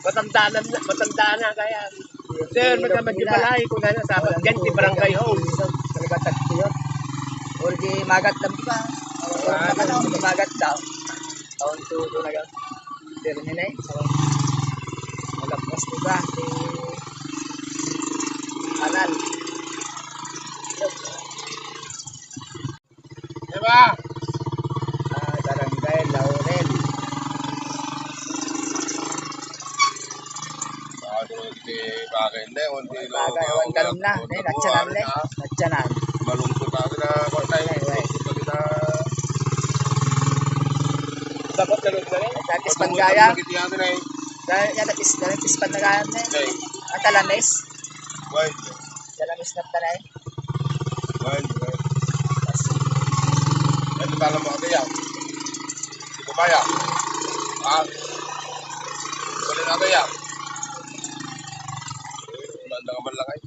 Matanda na kaya. Sir, medyo malay ko na sa dyan di barangay hall. Talaga tagpiyot. Or di magat lang ba? Di magat daw. Taon tudo na gan. Pero nila eh. Malapos diba? Halal. Diba? Barangay Laurel. Bagay na, Bagay, awan kanom na. Natsanan na. Natsanan. Malungkot na na kontay. Dapat galog na rin. Tapis pangaya. Tapis pangaya na. Talamis. Talamis na tanay. Ito tala mo ito yan. Hindi ko kaya. Kulit na ito yan. Manda ka man lang ay.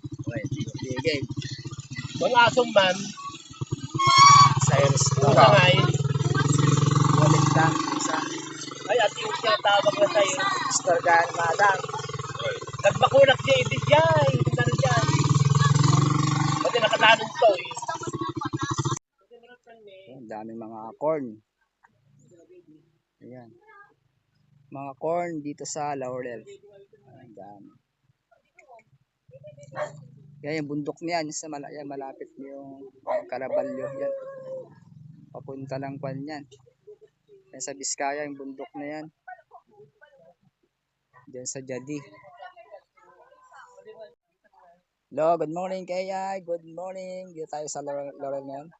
Sige. Mga asong man. Cyrus. Ay. Walit lang. Isa. Ay, at yung tawag na tayo. Istorgahan madang. Nagbakunak niya, hindi dyan. Hindi na rin dyan. Pati nakatanong to eh. Ang daming mga corn. Ayan. Mga corn dito sa Laurel. Ang dami. Yan yung bundok niyan sa malapit yung Caraballo yan. Papunta lang pan yan. Yan sa Biskaya yung bundok na yan. Diyan sa Jadi. Hello, good morning kaya. Good morning. Dito tayo sa Laurel ngayon.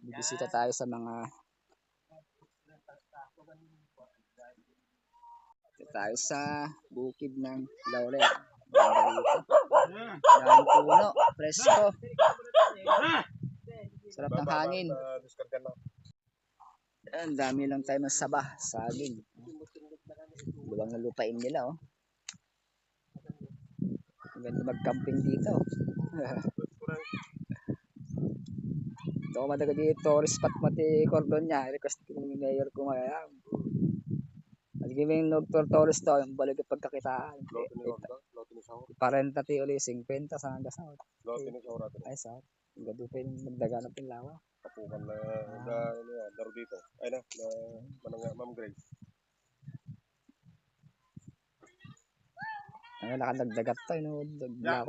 Bibisita tayo sa mga tayo sa bukid ng Laurel. Dami puno, presko. Sarap ng hangin. Ang dami lang tayo ng saba, saging. Bulang na lupain nila oh. Ang ganda mag-camping dito. Ito ko madaga dito, tourist spot mati Cordonia. Request ko ng mayor ko ngayon. Nagiging nag-tourist to, yung balik yung pagkakitaan. Parenta ti uli, 50 sa hanggang sa ay sa ang gado pa yung magdaganap yung lawa. Kapukan na daro dito. Ay na, manang Ma'am Grace. Ano nakadagdagat to, Di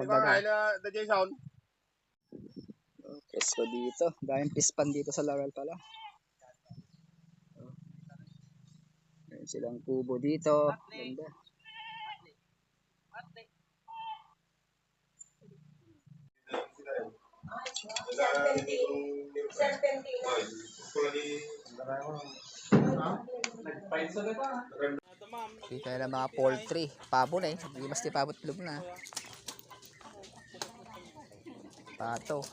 ba nga, the Jason? Presko dito. Daming pispan dito sa Laurel pala. Ayan silang kubo dito. Ganda. Dito na mga poultry. Pabo na eh. Hindi mas pabot loob na. Pato.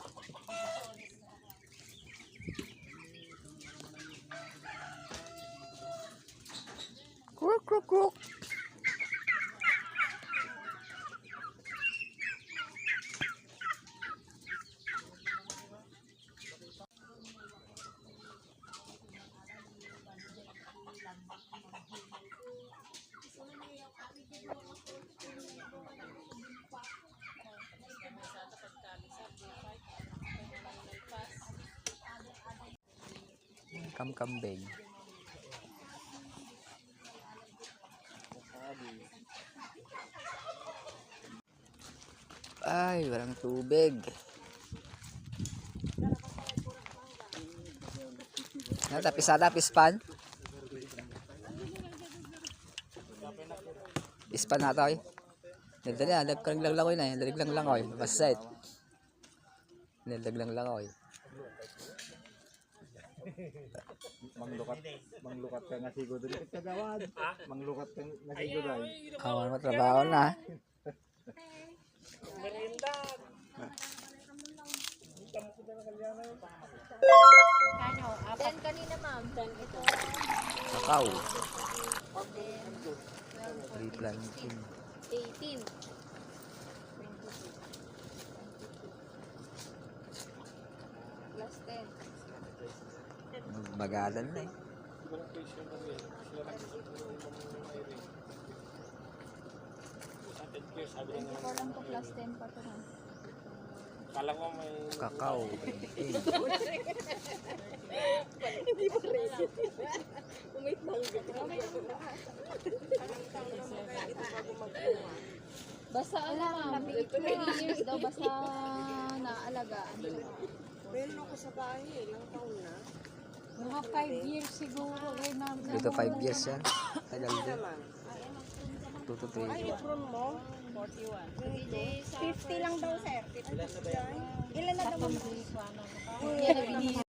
Kruk kruk kruk. Kambing. Ay, walang tubig. Pisada, pispan. Pispan na ito eh. Nagdalag lang ko yun eh. Nagdalag lang ko eh. Masasait. Nagdalag lang ko eh. Manglukat ka nga sigo doon. Kagawad. Manglukat ka nga sigo doon. Awan mo trabaho na. Ten kanina ma'am, 10 ito. Kakao. Okay. Replanting. 18. Plus 10. Bagalan na eh. 24 lang to plus 10 pa to. Kala ko may... Kakao. Basta ano ma'am, 3 years daw basta naalagaan. Meron ako sa bahay, ilang taon na. Mga 5 years siguro rin ma'am. Dito 5 years yan. Tagal din. Naman. 2 to 3 Ay, years. apron mo? 41. 50 lang daw, sir. Ilan na ba yan? Ilan na daw? Yan na binili.